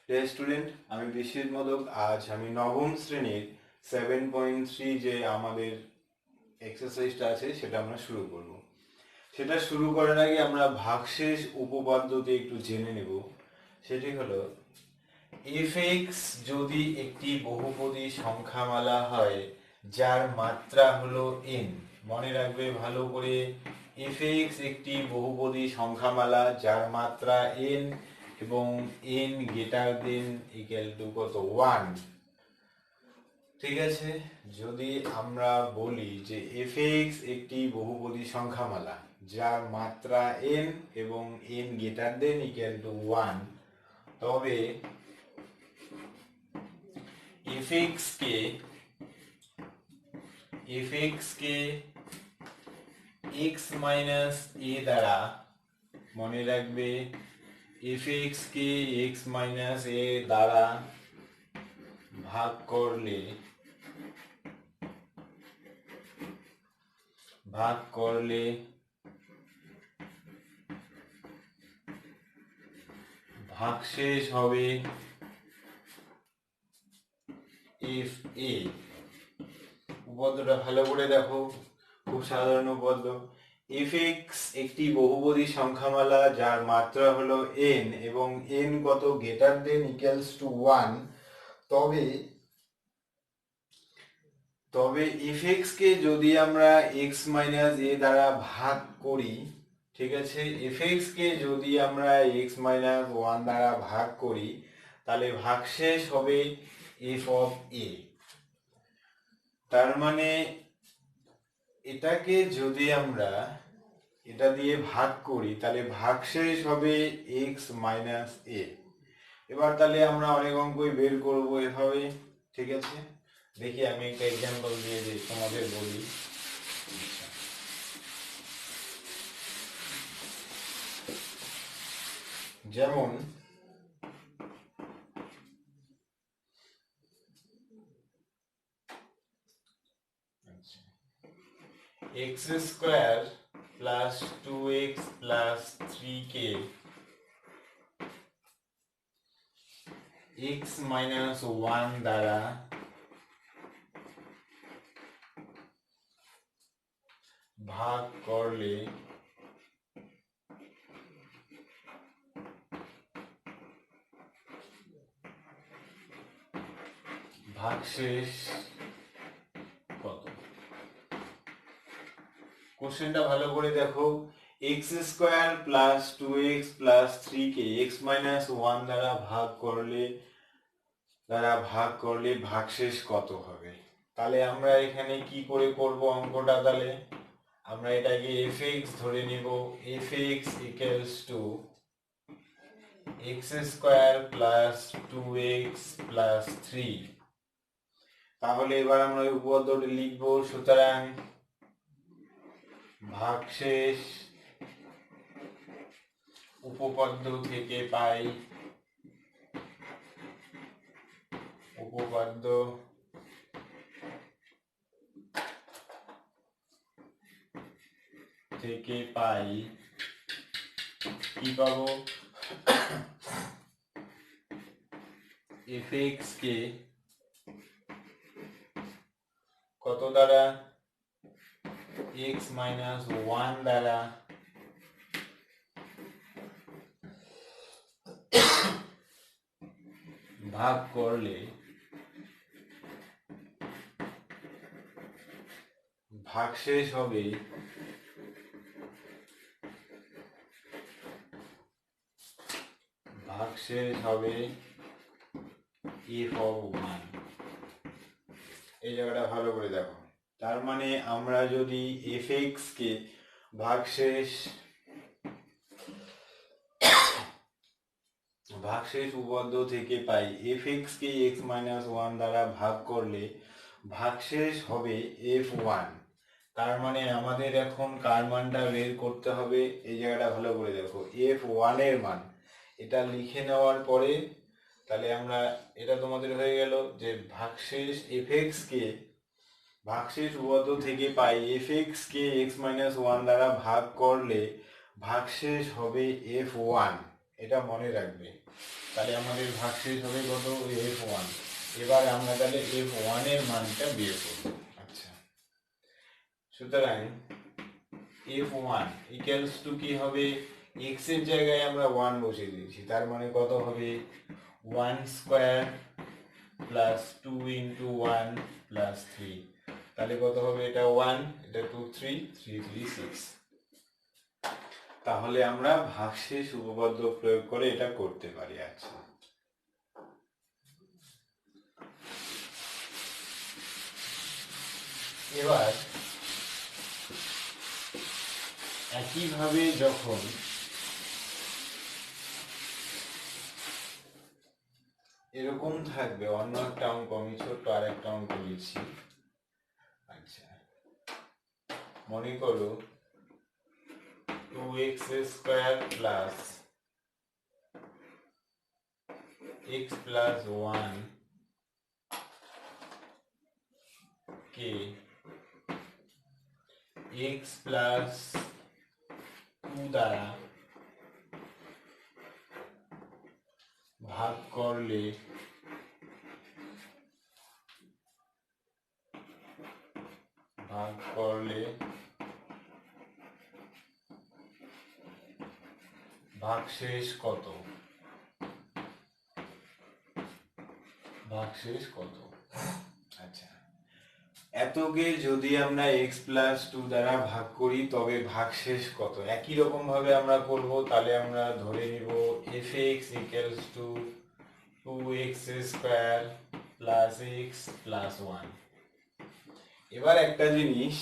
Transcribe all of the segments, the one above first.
Dear student, আমি বিশ্বজিৎ মোদক। আজ আমি নবম শ্রেণীর 7.3 যে আমাদের এক্সারসাইজটা আছে সেটা আমরা শুরু করব। সেটা শুরু করার আগে আমরা ভাগশেষ উপপাদ্যতে একটু জেনে নেব। সেটি হলো f(x) যদি একটি বহুপদী সংখ্যামালা হয় যার মাত্রা হলো n। মনে রাখবে ভালো করে, f(x) একটি বহুপদী সংখ্যামালা যার মাত্রা n এবং n greater than equal to কত 1। ঠিক আছে, যদি আমরা বলি যে f(x) একটি বহুপদী সংখ্যামালা যার মাত্রা n এবং n greater than equal to 1, তবে f(x) K x minus a দ্বারা, মনে রাখবে f(x) K x minus a দ্বারা ভাগ করলে ভাগশেষ হবে fa। উপপাদ্যটা ভালো করে দেখো, খুব সাধারণ উপপাদ্য। f(x) একটি বহুপদী সংখ্যামালা যার মাত্রা হলো n এবং n কত গ্রেটার দেন ইকুয়ালস টু 1, তবে f(x) কে যদি আমরা x মাইনাস a দ্বারা ভাগ করি, ঠিক আছে, f(x) কে যদি আমরা x মাইনাস 1 দ্বারা ভাগ করি তাহলে ভাগশেষ হবে f অফ a। তার মানে এটাকে যদি আমরা এটা দিয়ে ভাগ করি তাহলে ভাগশেষ হবে x মাইনাস a। এবার তাহলে আমরা অনেক অঙ্কই বের করবো এভাবে। ঠিক আছে, দেখি আমি একটা এক্সাম্পল দিয়ে তোমাদের বলি। যেমন x square plus 2x plus 3k x minus 1 দ্বারা ভাগ করলে ভাগশেষ কত? কোশ্চেনটা ভালো করে দেখো, x square plus 2x plus 3k x minus 1 দ্বারা ভাগ করলে ভাগশেষ কত হবে? তাহলে আমরা এখানে কি করে করব অঙ্কটা? তাহলে আমরা এটাকে f(x) ধরে নিব। f(x) equals to x square plus 2x plus 3। তাহলে এবার আমরা এই উপপাদ্যটি লিখব। সুতরাং ভাগশেষ উপপাদ্য থেকে পাই কি পাবো? f(x) কে কত দ্বারা? x মাইনাস 1 দ্বারা ভাগ করলে ভাগশেষ হবে f of 1। এই জায়গাটা ভালো করে দেখো। তার মানে আমরা যদি f(x) কে ভাগশেষ উপপাদ্য থেকে পাই f(x) কে x মাইনাস 1 দ্বারা ভাগ করলে ভাগশেষ হবে f1। তার মানে আমাদের এখন কার মানটা বের করতে হবে? এই জায়গাটা ভালো করে দেখো, f1 এর মান। এটা লিখে নেওয়ার পরে তাহলে আমরা, এটা তোমাদের হয়ে গেল যে ভাগশেষ f(x) কে ভাগশেষ উপপাদ্য থেকে পাই f(x) কে x মাইনাস 1 দ্বারা ভাগ করলে ভাগশেষ হবে f1। এটা মনে রাখবে। তাহলে আমাদের ভাগশেষ হবে কত, F1। এবার আমরা তাহলে F1 এর মানটা বের করব। আচ্ছা, সুতরাং F1 ইকুয়ালস টু কি হবে, x এর জায়গায় আমরা 1 বসিয়ে দিয়েছি, তার মানে কত হবে 1 স্কয়ার প্লাস 2 ইন্টু 1 প্লাস 3, তাহলে কত হবে, এটা 1, এটা 2, 3, 3, 3, 6। তাহলে আমরা ভাগশেষ উপপাদ্য প্রয়োগ করে এটা করতে পারি। আচ্ছা, এবার একইভাবে যখন এরকম থাকবে, অন্য একটা অঙ্ক আমি ছোট্ট আর একটা অঙ্ক লিখছি। আচ্ছা, মনে করো 2x square plus x plus 1 কে x প্লাস 2 দ্বারা ভাগ করলে ভাগশেষ কত, আচ্ছা, এতকে যদি আমরা x প্লাস 2 দ্বারা ভাগ করি তবে ভাগশেষ কত, একই রকম ভাবে আমরা করব। তাহলে আমরা ধরে নিব fx equals to 2x square plus x plus 1। এবার একটা জিনিস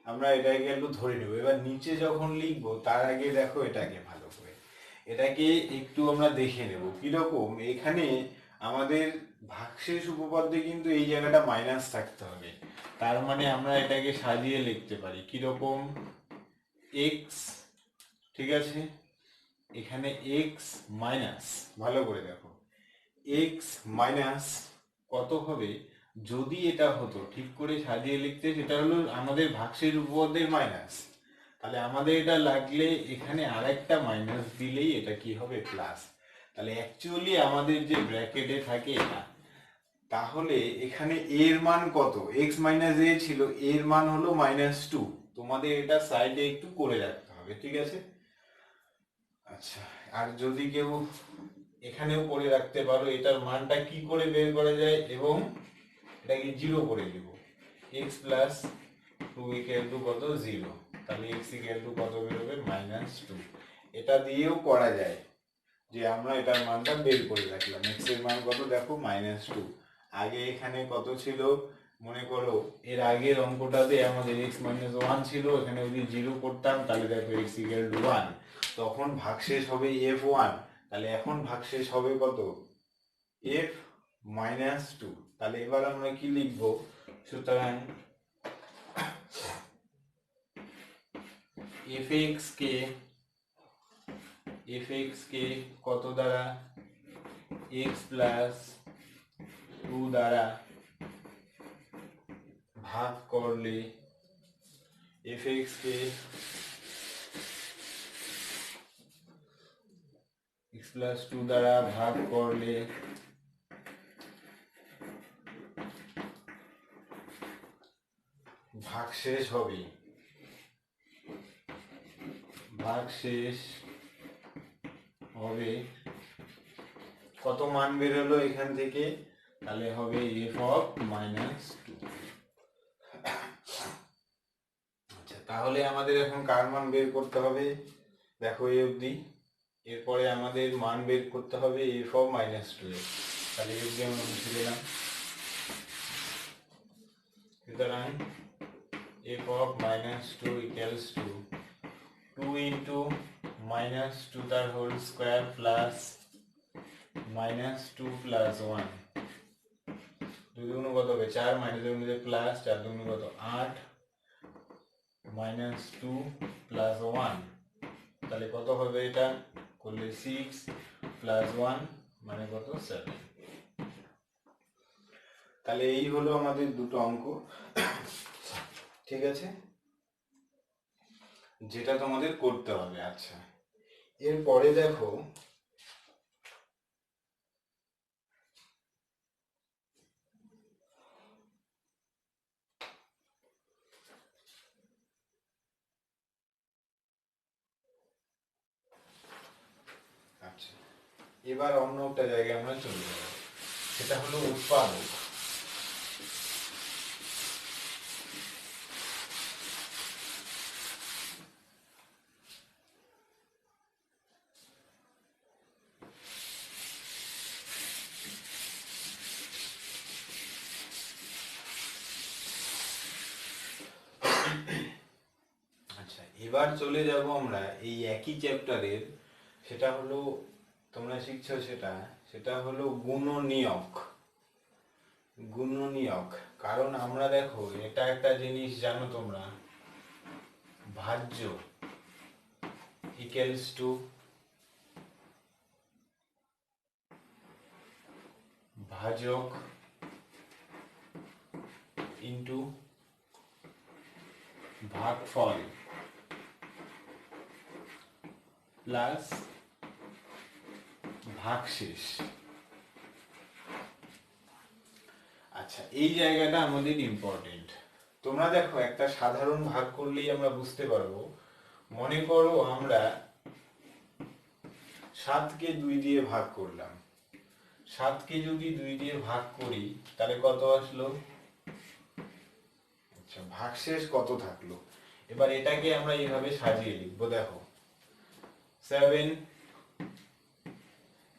আমরা এটাকে একটু ধরে নেব। এবার নিচে যখন লিখব তার আগে দেখো এটাকে ভালো করে, এটাকে একটু আমরা দেখে নেব কিরকম। এখানে আমাদের ভাগশেষ উপপাদ্যে কিন্তু এই জায়গাটা মাইনাস থাকতে হবে, তার মানে আমরা এটাকে সাজিয়ে লিখতে পারি কিরকম, x, ঠিক আছে, এখানে x মাইনাস, ভালো করে দেখো, x মাইনাস কত হবে, যদি এটা হতো ঠিক করে সাজিয়ে লিখতে, সেটা হলো আমাদের ভাগশেষ উপপাদ্যের মাইনাস, তাহলে আমাদের এটা লাগলে এখানে আরেকটা মাইনাস দিলেই এটা কি হবে, প্লাস। তাহলে অ্যাকচুয়ালি আমাদের যে ব্র্যাকেটে থাকে এটা, তাহলে এখানে এর মান কত, x মাইনাস a ছিল, এর মান হলো -2। তোমাদের এটা সাইডে একটু করে রাখতে হবে, ঠিক আছে। আচ্ছা, আর যদি কেউ এখানেও করে রাখতে পারো, এটার মানটা কি করে বের করা যায়, এবং এটাকে 0 করে দিব, x প্লাস 2 ইকুয়াল টু কত, 0, তাহলে x ইকুয়াল টু কত বেরোবে, -2। এটা দিয়েও করা যায়, যে আমরা এটার মানটা বের করে রাখলাম, x এর মান কত দেখো, -2। আগে এখানে কত ছিল মনে করো, এর আগের অঙ্কটাতে আমাদের x - 1 ছিল, এখানে যদি 0 করতাম তাহলে দেখো x ইকুয়াল টু 1, তখন ভাগশেষ হবে f1। তাহলে এখন ভাগশেষ হবে কত, f -2। তাহলে এবার আমরা কি লিখব, সুতরাং fx কে কত দ্বারা, x প্লাস 2 দ্বারা ভাগ করলে, fx কে x প্লাস 2 দ্বারা ভাগ করলে ভাগশেষ হবে, কত মান বের হলো এখান থেকে, তাহলে হবে f অফ -2। আচ্ছা, তাহলে আমাদের এখন কার মান বের করতে হবে, দেখো এই অবধি, এরপরে আমাদের মান বের করতে হবে f অফ -2 এর, তাহলে এই অবধি আমরা মুছে দিলাম। সুতরাং f of -2 equals to 2 into -2 তার হোল স্কয়ার প্লাস -2 প্লাস 1, 2 দুগুণ কত হবে 4, মাইনাস এর মধ্যে প্লাস, 4 দুগুণ কত 8, -2 প্লাস 1, তাহলে কত হবে, এটা করলে 6 প্লাস 1 মানে কত 7। তাহলে এই হলো আমাদের দুটো অঙ্ক, ঠিক আছে, যেটা তোমাদের করতে হবে। আচ্ছা, এরপরে দেখো আচ্ছা, এবার অন্য একটা জায়গায় আমরা চলে যাব, সেটা হলো উৎপাদক। আচ্ছা, এবার চলে যাব আমরা এই একই চ্যাপ্টারের, সেটা হলো তোমরা শিখছো সেটা, সেটা হলো গুণনীয়ক। গুণনীয়ক, কারণ আমরা দেখো এটা একটা জিনিস জানো তোমরা, ভাজ্য ইকুয়ালস টু ভাজক ইন্টু ভাগফল প্লাস ভাগশেষ। আচ্ছা, এই জায়গাটা আমাদের ইম্পর্টেন্ট। তোমরা দেখো একটা সাধারণ ভাগ করলেই আমরা বুঝতে পারবো। মনে করো আমরা 7কে 2 দিয়ে ভাগ করলাম, 7কে যদি 2 দিয়ে ভাগ করি তাহলে কত আসলো? আচ্ছা, ভাগশেষ কত থাকলো? এবার এটাকে আমরা এইভাবে সাজিয়ে লিখবো, দেখো 7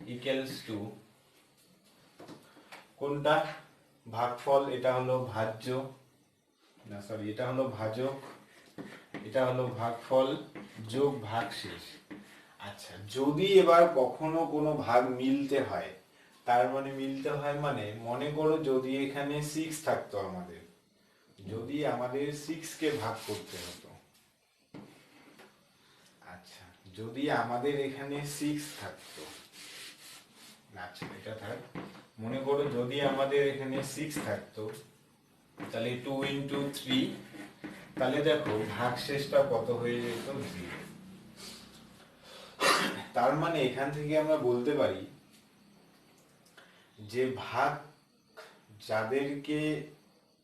ইকুয়ালস টু কোনটা? ভাগফল, এটা হলো ভাজ্য, না সরি এটা হলো ভাজক, এটা হলো ভাগফল যোগ ভাগশেষ। আচ্ছা, যদি এবার কখনো কোনো ভাগ মিলতে হয়, তার মানে মিলতে হয় মানে মনে করো যদি এখানে 6 থাকতো, আমাদের যদি আমাদের 6কে ভাগ করতে হতো, আচ্ছা যদি আমাদের এখানে 6 থাকতো, আচ্ছা এটা থাক, মনে করো যদি আমাদের এখানে 6 থাকতো তাহলে 2 ইন্টু 3, তাহলে দেখো ভাগশেষটা কত হয়ে যেত? 0। তার মানে এখান থেকে আমরা বলতে পারি যে ভাগ, যাদেরকে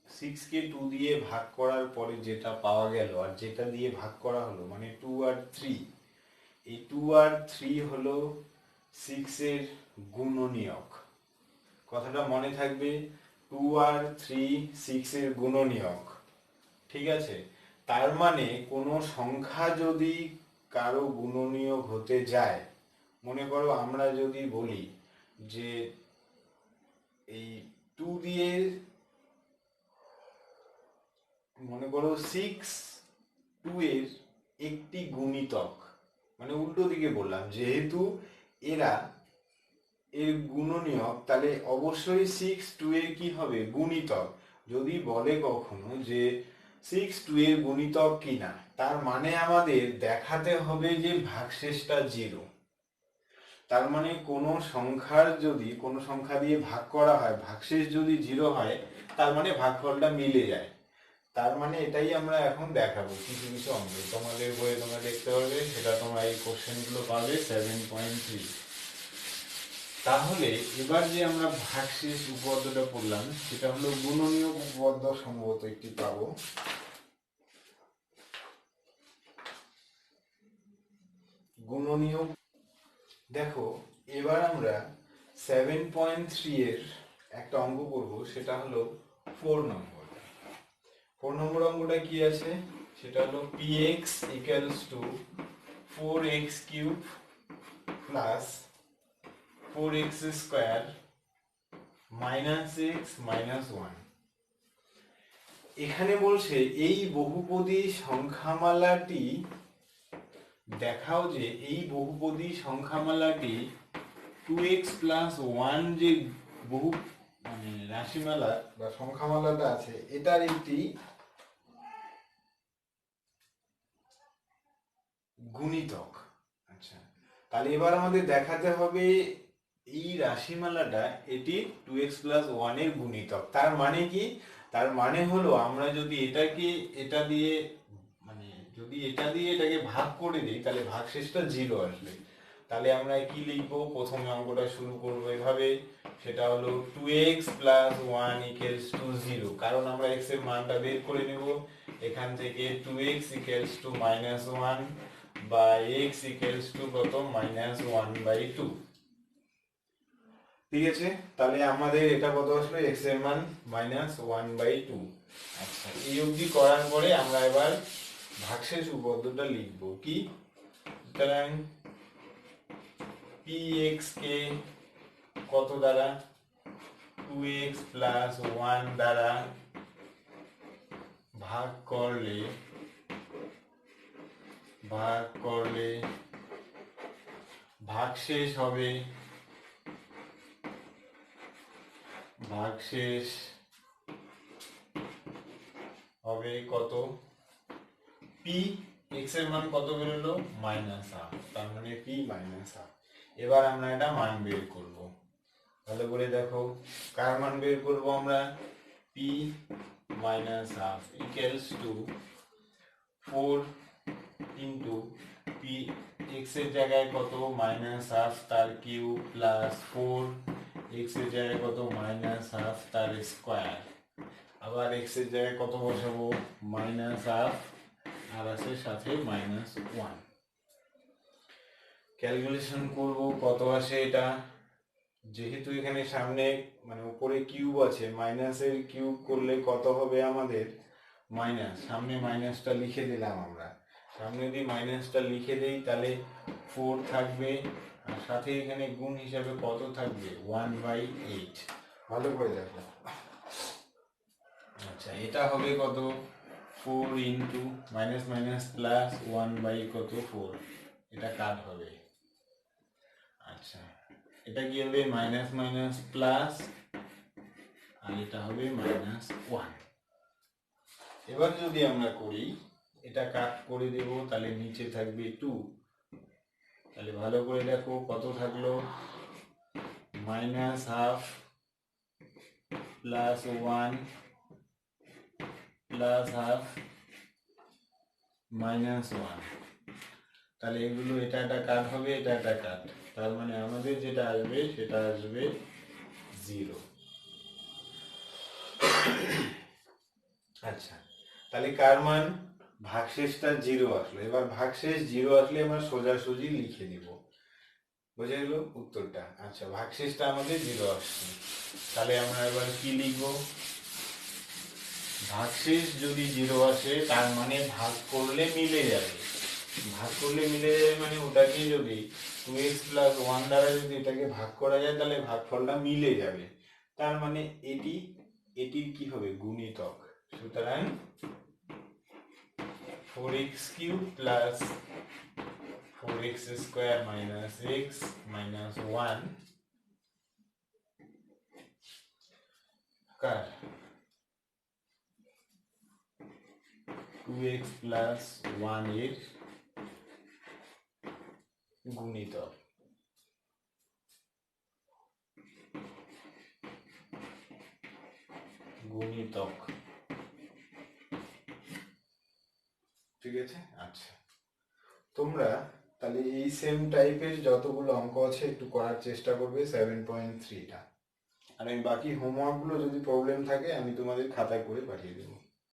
6কে 2 দিয়ে ভাগ করার পরে যেটা পাওয়া গেল আর যেটা দিয়ে ভাগ করা হলো, মানে 2 আর 3, এই 2 আর 3 হলো 6 এর গুণনীয়ক। কথাটা মনে থাকবে, 2 আর 3 6 এর গুণনীয়ক, ঠিক আছে? তার মানে কোনো সংখ্যা যদি কারো গুণনীয়ক হতে যায়, মনে করো আমরা যদি বলি যে এই 2 দিয়ে, মনে করো 6 2 এর একটি গুণিতক, মানে উল্টো দিকে বললাম, যেহেতু এরা এর গুণনীয়ক, তাহলে অবশ্যই 6 2 এর কি হবে? গুণিতক। যদি বলে কখনো যে 6 2 এর গুণিতক কিনা, তার মানে আমাদের দেখাতে হবে যে ভাগশেষটা 0। তার মানে কোনো সংখ্যার যদি কোনো সংখ্যা দিয়ে ভাগ করা হয়, ভাগশেষ যদি 0 হয়, তার মানে ভাগফলটা মিলে যায়। তার মানে এটাই আমরা এখন দেখাবো কিছু কিছু অঙ্কে, তোমাদের বইয়ে তোমরা দেখতে পাবে, সেটা তোমরা এই কোশ্চেনগুলো পাবে 7.3। তাহলে এবার যে আমরা ভাগশেষ উপপাদ্যটা পড়লাম, সেটা হলো গুণনীয়ক উপপাদ্য, সম্ভবত একটি পাবো। গুণনীয়ক, দেখো এবার আমরা 7.3 এর একটা অঙ্ক করব, সেটা হলো 4 নম্বর। 4 নম্বর অঙ্কটা কি আছে? সেটা হলো px equals to 4x cube plus 4x square minus x minus 1। এখানে বলছে এই বহুপদী সংখ্যামালাটি দেখাও যে এই বহুপদী সংখ্যামালাটি 2x plus 1 যে বহু মানে রাশিমালা বা সংখ্যামালাটা আছে, এটার একটি গুণিতক। আচ্ছা, তাহলে এবার আমাদের দেখাতে হবে এই রাশিমালাটা এটি 2x plus 1 এর গুণিতক। তার মানে কি? তার মানে হলো আমরা যদি এটাকে এটা দিয়ে মানে যদি এটা দিয়ে এটাকে ভাগ করে দিই তাহলে ভাগশেষটা 0 আসবে। তাহলে আমরা কি লিখবো, প্রথমে অঙ্কটা শুরু করবো এভাবে, সেটা হলো 2x প্লাস 1 ইকুয়ালস টু 0, কারণ আমরা x এর মানটা বের করে নেব। এখান থেকে 2x ইকুয়ালস টু -1 বা x ইকুয়ালস টু কত, -1/2। ঠিক আছে, তাহলে আমাদের এটা কত আসলো, x এর মান -1/2। আচ্ছা, এই অবধি করার পরে আমরা এবার ভাগশেষ উপপাদ্যটা লিখব কি, সুতরাং px কে কত দ্বারা, 2x প্লাস 1 দ্বারা ভাগ করলে ভাগশেষ হবে কত, p x এর মান কত বেরোলো, -1/2, তার মানে p -1/2। এবার আমরা এটা মান বের করব, ভালো করে দেখো, কার মান বের করব আমরা, p -1/2 equals to 4 into p, x এর জায়গায় কত, -1/2 তার কিউব প্লাস 4 x এর জায়গায় কত, -1/2 তার স্কয়ার, আবার x এর জায়গায় কত বসাবো, -1/2 আর আছে সাথে -1। ক্যালকুলেশন করব কত আসে এটা, যেহেতু এখানে সামনে মানে উপরে কিউব আছে, মাইনাসের কিউব করলে কত হবে আমাদের, মাইনাস, সামনে মাইনাসটা লিখে দিলাম আমরা, সামনে যদি মাইনাসটা লিখে দেই তাহলে 4 থাকবে, আর সাথে এখানে গুণ হিসাবে কত থাকবে, 1/8। ভালো করে দেখো, আচ্ছা এটা হবে কত, 4 ইন্টু মাইনাস মাইনাস প্লাস 1/কত 4, এটা কাট হবে। আচ্ছা এটা কি হবে, মাইনাস মাইনাস প্লাস, আর এটা হবে -1। এবার যদি আমরা করি, এটা কাট করে দেব, তাহলে নিচে থাকবে 2, তাহলে ভালো করে দেখো কত থাকলো, -1/2 প্লাস 1 প্লাস হাফ -1, তাহলে এগুলো এটা একটা কাট হবে, এটা একটা কাট, তার মানে আমাদের যেটা আসবে সেটা আসবে 0। আচ্ছা, তাহলে কার মান, ভাগশেষটা 0 আসলো। এবার ভাগশেষ 0 আসলে আমরা সোজাসুজি লিখে দিব, বুঝে গেল উত্তরটা। আচ্ছা, ভাগশেষটা আমাদের 0 আসছে, তাহলে আমরা এবার কি লিখব, ভাগশেষ যদি 0 আসে তার মানে ভাগ করলে মিলে যাবে, মানে ওটাকে যদি 2x প্লাস 1 দ্বারা যদি এটাকে ভাগ করা যায় তাহলে ভাগফলটা মিলে যাবে, তার মানে এটির কি হবে, গুণিতক। সুতরাং 4x cube plus 4x square minus x minus 1 কার 2x প্লাস 1 এর গুণিতক। ঠিক আছে। আচ্ছা, তোমরা তাহলে এই সেম টাইপের যতগুলো অঙ্ক আছে একটু করার চেষ্টা করবে 7.3টা, আর আমি বাকি হোমওয়ার্কগুলো যদি প্রবলেম থাকে আমি তোমাদের খাতায় করে পাঠিয়ে দেবো।